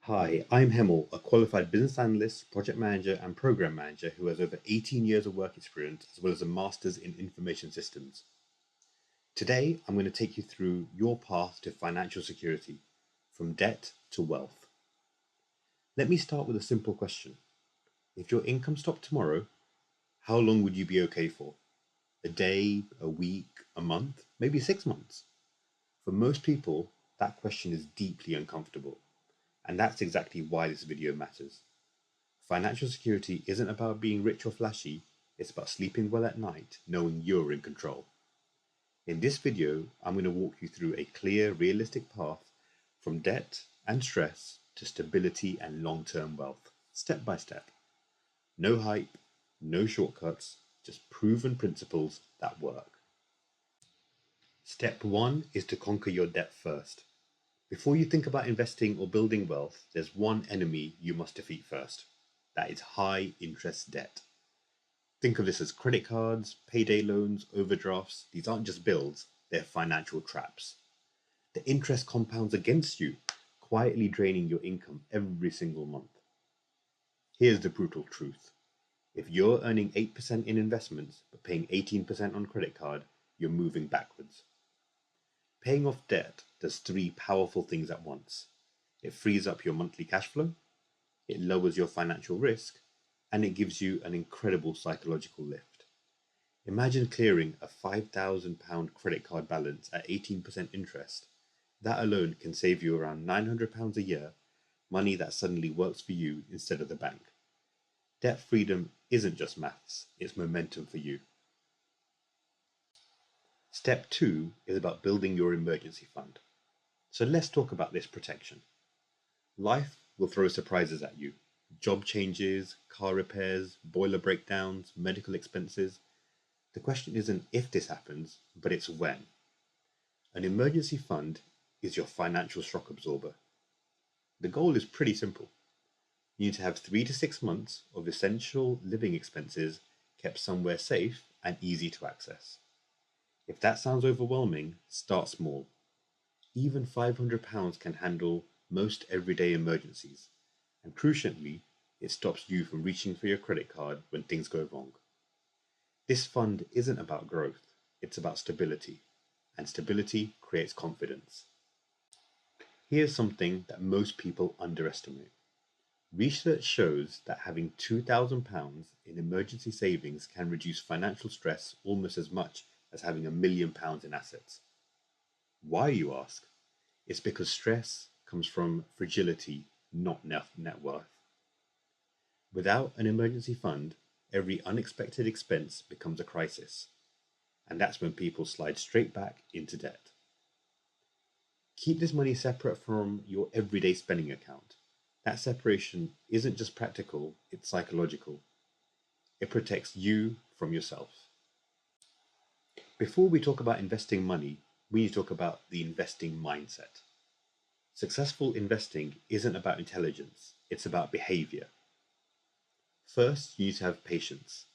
Hi, I'm Hemel, a qualified business analyst, project manager, and program manager who has over 18 years of work experience as well as a master's in information systems. Today, I'm going to take you through your path to financial security, from debt to wealth. Let me start with a simple question. If your income stopped tomorrow, how long would you be okay for? A day, a week, a month, maybe 6 months? For most people, that question is deeply uncomfortable, and that's exactly why this video matters. Financial security isn't about being rich or flashy, it's about sleeping well at night, knowing you're in control. In this video, I'm going to walk you through a clear, realistic path from debt and stress to stability and long-term wealth, step by step. No hype, no shortcuts, just proven principles that work. Step 1 is to conquer your debt first. Before you think about investing or building wealth, there's one enemy you must defeat first. That is high interest debt. Think of this as credit cards, payday loans, overdrafts. These aren't just bills, they're financial traps. The interest compounds against you, quietly draining your income every single month. Here's the brutal truth. If you're earning 8% in investments but paying 18% on credit card, you're moving backwards. Paying off debt does three powerful things at once. It frees up your monthly cash flow, it lowers your financial risk, and it gives you an incredible psychological lift. Imagine clearing a £5,000 credit card balance at 18% interest. That alone can save you around £900 a year, money that suddenly works for you instead of the bank. Debt freedom isn't just maths, it's momentum for you. Step 2 is about building your emergency fund. So let's talk about this protection. Life will throw surprises at you. Job changes, car repairs, boiler breakdowns, medical expenses. The question isn't if this happens, but it's when. An emergency fund is your financial shock absorber. The goal is pretty simple. You need to have 3 to 6 months of essential living expenses kept somewhere safe and easy to access. If that sounds overwhelming, start small. Even £500 can handle most everyday emergencies, and crucially, it stops you from reaching for your credit card when things go wrong. This fund isn't about growth, it's about stability, and stability creates confidence. Here's something that most people underestimate. Research shows that having £2,000 in emergency savings can reduce financial stress almost as much as having £1,000,000 in assets. Why, you ask? It's because stress comes from fragility, not net worth. Without an emergency fund, every unexpected expense becomes a crisis, and that's when people slide straight back into debt. Keep this money separate from your everyday spending account. That separation isn't just practical, it's psychological. It protects you from yourself. Before we talk about investing money, we need to talk about the investing mindset. Successful investing isn't about intelligence, it's about behavior. First, you need to have patience.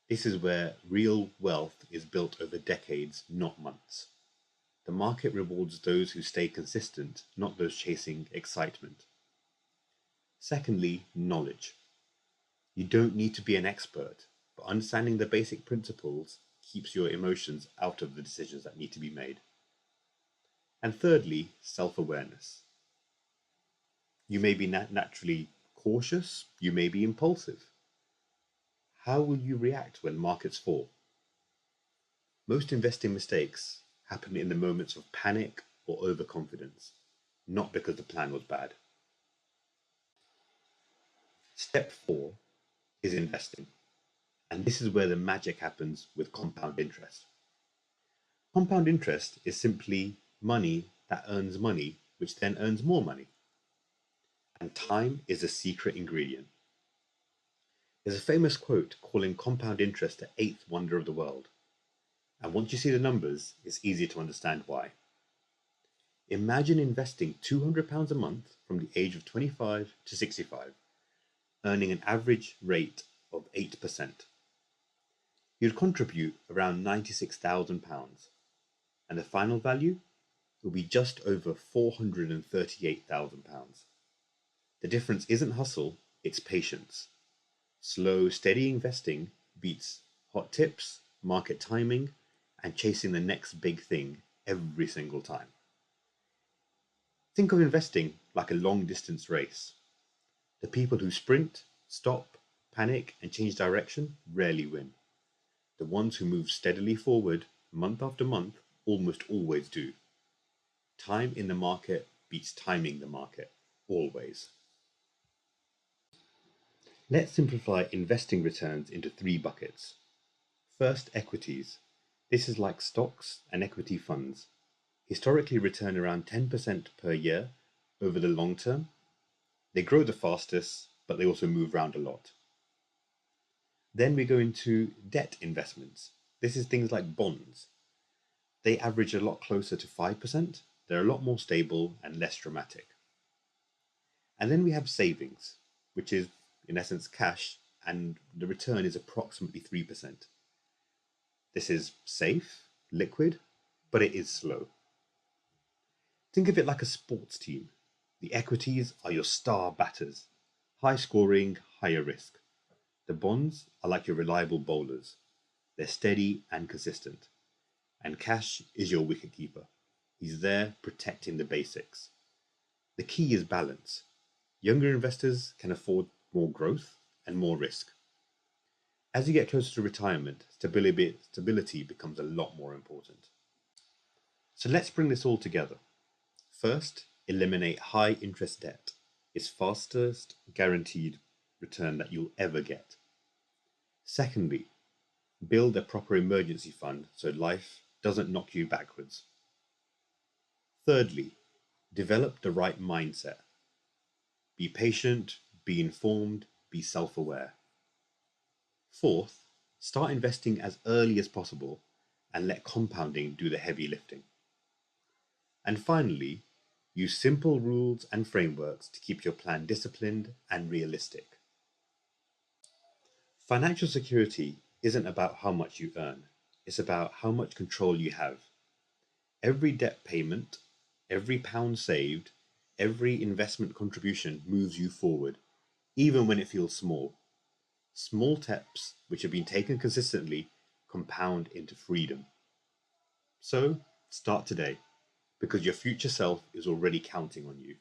This is where real wealth is built over decades, not months. The market rewards those who stay consistent, not those chasing excitement. Secondly, knowledge. You don't need to be an expert, but understanding the basic principles keeps your emotions out of the decisions that need to be made. And thirdly, self-awareness. You may be naturally cautious, you may be impulsive. How will you react when markets fall? Most investing mistakes happen in the moments of panic or overconfidence, not because the plan was bad. Step 4 is investing, and this is where the magic happens with compound interest. Compound interest is simply money that earns money, which then earns more money. And time is a secret ingredient. There's a famous quote calling compound interest the eighth wonder of the world. And once you see the numbers, it's easy to understand why. Imagine investing £200 a month from the age of 25 to 65, earning an average rate of 8%. You'd contribute around £96,000, and the final value will be just over £438,000. The difference isn't hustle, it's patience. Slow, steady investing beats hot tips, market timing, and chasing the next big thing every single time. Think of investing like a long distance race. The people who sprint, stop, panic, and change direction rarely win. The ones who move steadily forward, month after month, almost always do. Time in the market beats timing the market, always. Let's simplify investing returns into three buckets. First, equities. This is like stocks and equity funds. Historically return around 10% per year over the long term. They grow the fastest, but they also move around a lot. Then we go into debt investments. This is things like bonds. They average a lot closer to 5%. They're a lot more stable and less dramatic. And then we have savings, which is in essence cash, and the return is approximately 3%. This is safe, liquid, but it is slow. Think of it like a sports team. The equities are your star batters, high scoring, higher risk. The bonds are like your reliable bowlers. They're steady and consistent. And cash is your wicketkeeper. He's there protecting the basics. The key is balance. Younger investors can afford more growth and more risk. As you get closer to retirement, stability becomes a lot more important. So let's bring this all together. First, eliminate high interest debt. It's fastest guaranteed return that you'll ever get. Secondly, build a proper emergency fund so life doesn't knock you backwards. Thirdly, develop the right mindset. Be patient, be informed, be self-aware. Fourth, start investing as early as possible and let compounding do the heavy lifting. And finally, use simple rules and frameworks to keep your plan disciplined and realistic. Financial security isn't about how much you earn, it's about how much control you have. Every debt payment, every pound saved, every investment contribution moves you forward, even when it feels small. Small steps, which have been taken consistently, compound into freedom. So, start today, because your future self is already counting on you.